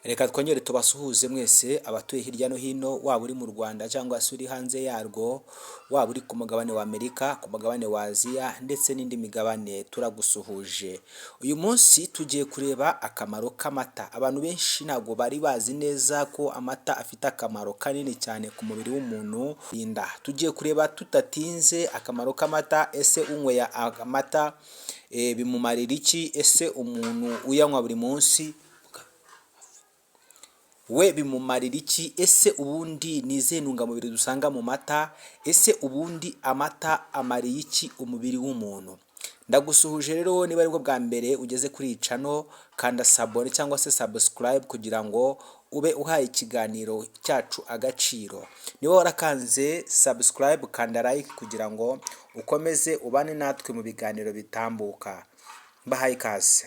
Reka twongere tubasuhuze mwese abatuye hirya no hino, waba uri mu Rwanda cyangwa se uri hanze yarwo, waba uri ku mugabane wa Amerika, ku mugabane wa Aziya ndetse n'indi migabane, turagusuhuje. Uyu munsi tugiye kureba akamaro k'amata. Abantu benshi ntabwo bari bazi neza ko amata afite akamaro kanini cyane ku mubiri w'umuntu. Tugiye kureba tudatinze akamaro k'amata. Ese unyweye amata bimumarira iki? Ese umuntu uyanywa buri munsi we bimumarira iki? Ese ubundi ni izihe ntungamubiri dusanga mu mata? Ese ubundi amata amariye iki umubiri w'umuntu? Ndagusuhuje rero, niba aribwo bwa mbere ugeze kuri iyi channel, kanda sabone cyangwa se subscribe kugira ngo ube uhaye ikiganiro cyacu agaciro. Niba warakanze subscribe, kanda like kugira ngo ukomeze ubane natwe mu biganiro bitambuka. Mbahaye ikaze.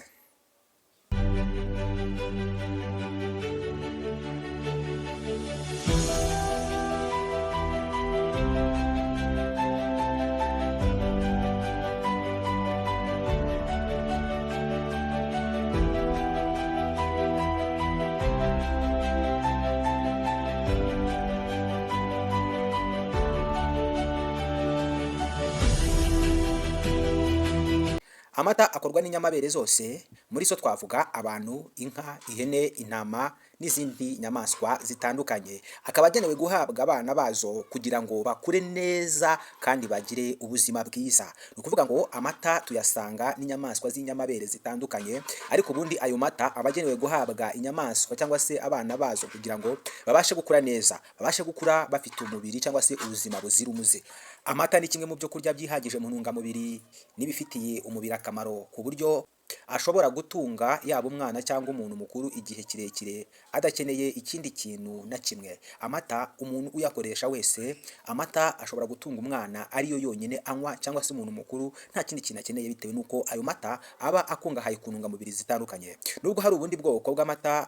Amata akorwa n'inyamabere zose, muri zo twavuga abantu, inka, ihene, intama n'izindi nyamaswa zitandukanye. Akaba agenewe guhabwa abana bazo kugira ngo bakure neza kandi bagire ubuzima bwiza. Ni ukuvuga ngo amata tuyasanga n'inyamaswa z'inyamabere zitandukanye, ariko ubundi ayo mata aba agenewe guhabwa inyamaswa cyangwa se abana bazo kugira ngo babashe gukura neza, babashe gukura bafite umubiri cyangwa se ubuzima buzira umuze. Amata ni kimwe mu byo kurya byihagije mu ntungamubiri n'ibifitiye umubiri akamaro, ku buryo ashobora gutunga yaba umwana cyangwa umuntu mukuru igihe kirekire adakeneye ikindi kintu na kimwe. Amata umuntu uyakoresha wese, amata ashobora gutunga umwana ariyo yonyine anywa, cyangwa se umuntu mukuru nta kindi kintu akeneye, bitewe n'uko ayo mata aba akungahaye ku ntungamubiri zitandukanye. Nubwo hari ubundi bwoko bw'amata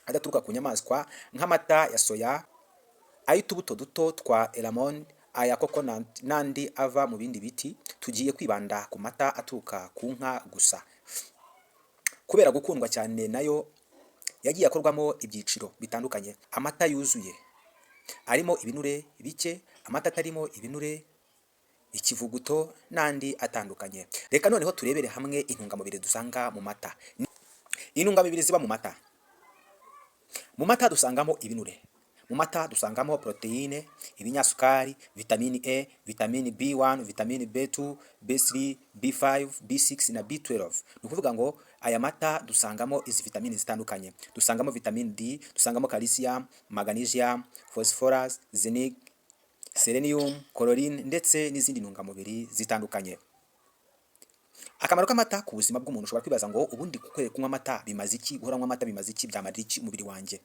adaturuka ku nyamaswa nk'amata ya soya, ay'utubuto duto twa elamon, aya coconut n'andi ava mu bindi biti, tugiye kwibanda ku mata aturuka ku nka gusa. Kubera gukundwa cyane nayo, yagiye akorwamo ibyiciro bitandukanye. Amata yuzuye arimo ibinure bike, amata atarimo ibinure, ikivuguto n'andi atandukanye. Reka noneho turebere hamwe intungamubiri dusanga mu mata. Intungamubiri ziba mu mata. Mu mata dusangamo ibinure. Mu mata dusangamo proteine, ibinyasukari, vitamini E, vitamini B1, vitamini B2, B3, B5, B6 na B12. Ni ukuvuga ngo aya mata dusangamo izi vitamini zitandukanye. Dusangamo vitamini D, dusangamo calcium, magnesium, phosphorus, zinc, selenium, choline ndetse n'izindi ntungamubiri zitandukanye. Akamaro k'amata ku buzima bw'umuntu. Ushobora kwibaza ngo ubundi kunywa amata bimaze iki? Guhora nywa amata bimaze iki? Byamarira iki umubiri wanjye?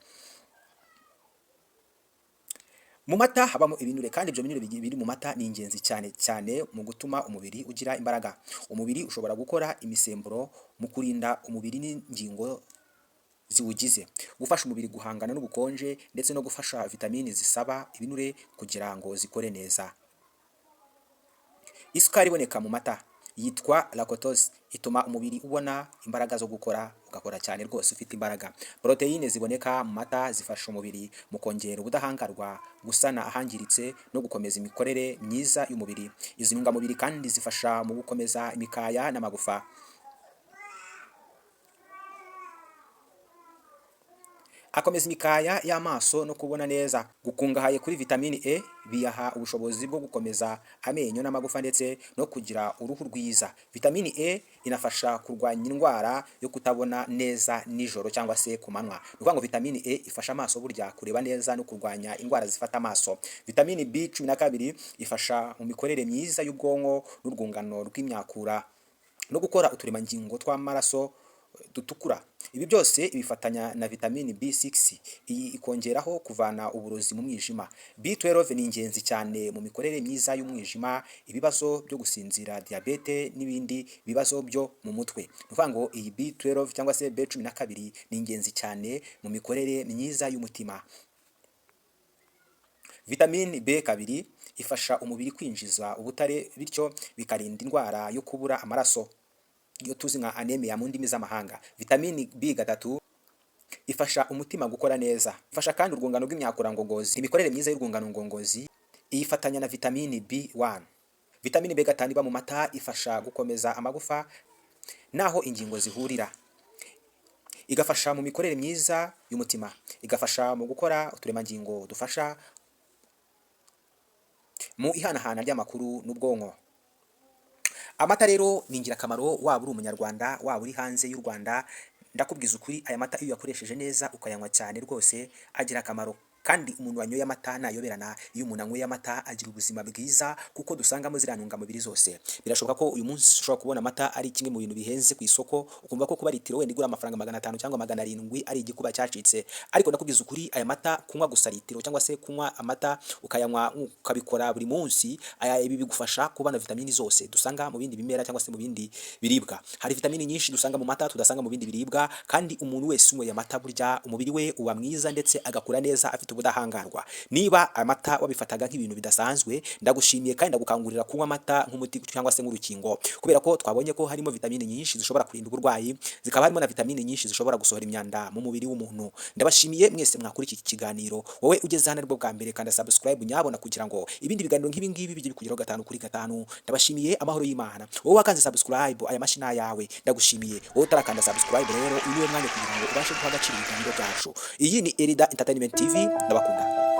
Mu mata habamo ibinure, kandi ibyo binure biri mu mata ni ingenzi cyane cyane mu gutuma umubiri ugira imbaraga. Umubiri ushobora gukora imisemburo mu kurinda umubiri n'ingingo ziwugize, gufasha umubiri guhangana n'ubukonje ndetse no gufasha vitamini zisaba ibinure kugira ngo zikore neza. Isukari iboneka mu mata yitwa lactose, ituma umubiri ubona imbaraga zo gukora, ugakora cyane rwose ufite imbaraga. Proteine ziboneka mu mata zifasha umubiri mu kongera ubudahangarwa, gusana ahangiritse no gukomeza imikorere myiza y'umubiri. Izi ntungamubiri kandi zifasha mu gukomeza imikaya n'amagufa. Akomeza imikaya y'amaso no kubona neza. Gukungahaye kuri vitamini E, biyaha ubushobozi bwo gukomeza amenyo n'amagufa ndetse no kugira uruhu rwiza. Vitamini E inafasha kurwanya indwara yo kutabona neza nijoro cyangwa se ku manywa. Ni ukuvuga ngo vitamini E ifasha amaso burya kureba neza no kurwanya indwara zifata amaso. Vitamini B12 ifasha mu mikorere myiza y'ubwonko n'urwungano rw'imyakura no gukora uturemangingo tw'amaraso dutukura. Ibi byose ibifatanya na vitamini B6, iyi ikongeraho kuvana uburozi mu mwijima. B12 ni ingenzi cyane mu mikorere myiza y'umwijima, ibibazo byo gusinzira, diabete n'ibindi bibazo byo mu mutwe. Ni ukuvuga ngo iyi B12 cyangwa se B12 ni ingenzi cyane mu mikorere myiza y'umutima. Vitamini B2 ifasha umubiri kwinjiza ubutare, bityo bikarinda indwara yo kubura amaraso, iyo tuzi nka anemia mu ndimi z'amahanga. Vitamini B3 ifasha umutima gukora neza, ifasha kandi urwungano rw'imyakura ngogozi, imikorere myiza y'urwungano ngogozi, iyifatanya na vitamini B1. Vitamini B5 iba mu mata ifasha gukomeza amagufa naho ingingo zihurira, igafasha mu mikorere myiza y'umutima, igafasha mu gukora uturemangingo dufasha mu ihanahana ry'amakuru n'ubwonko. Amata rero ni ingirakamaro, waba uri umunyarwanda, waba uri hanze y'u Rwanda. Ndakubwiza ukuri, aya mata iyo uyakoresheje neza ukayanywa cyane rwose agira akamaro, kandi umuntu wanyoye amata ntayoberana. Iyo umuntu anyweye amata agira ubuzima bwiza, kuko dusangamo ziriya ntungamubiri zose. Birashoboka ko uyu munsi ushobora kubona amata ari kimwe mu bintu bihenze ku isoko, ukumva ko kuba litiro wenda igura amafaranga 500 cyangwa 700 ari igikuba cyacitse. Ariko ndakubwiza ukuri, aya mata kunywa gusa litiro cyangwa se kunywa amata ukayanywa ukabikora buri munsi, ibi bigufasha kubona vitamini zose dusanga mu bindi bimera cyangwa se mu bindi biribwa. Hari vitamini nyinshi dusanga mu mata tudasanga mu bindi biribwa, kandi umuntu wese unyweye amata burya umubiri we uba mwiza ndetse agakura neza afite ubudahangarwa. Niba amata wabifataga nk'ibintu bidasanzwe, ndagushimiye kandi ndagukangurira kunywa amata nk'umuti cyangwa se nk'urukingo, kubera ko twabonye ko harimo vitamini nyinshi zishobora kurinda uburwayi, zikaba harimo na vitamini nyinshi zishobora gusohora imyanda mu mubiri w'umuntu. Ndabashimiye mwese mwakuri iki kiganiro. Wowe ugeze hano aribwo bwa mbere, kanda subscribe nyabona kugira ngo ibindi biganiro nk'ibi ngibi bijye bikugeraho 5 kuri 5. Ndabashimiye, amahoro y'Imana. Wowe wakanze subscribe, aya mashina yawe ndagushimiye. Wowe utarakanda subscribe rero, uyu mwanya kugira ngo ubashe guha agaciro ibiganiro byacu. Iyi ni Elida Entertainment TV, ndabakunda.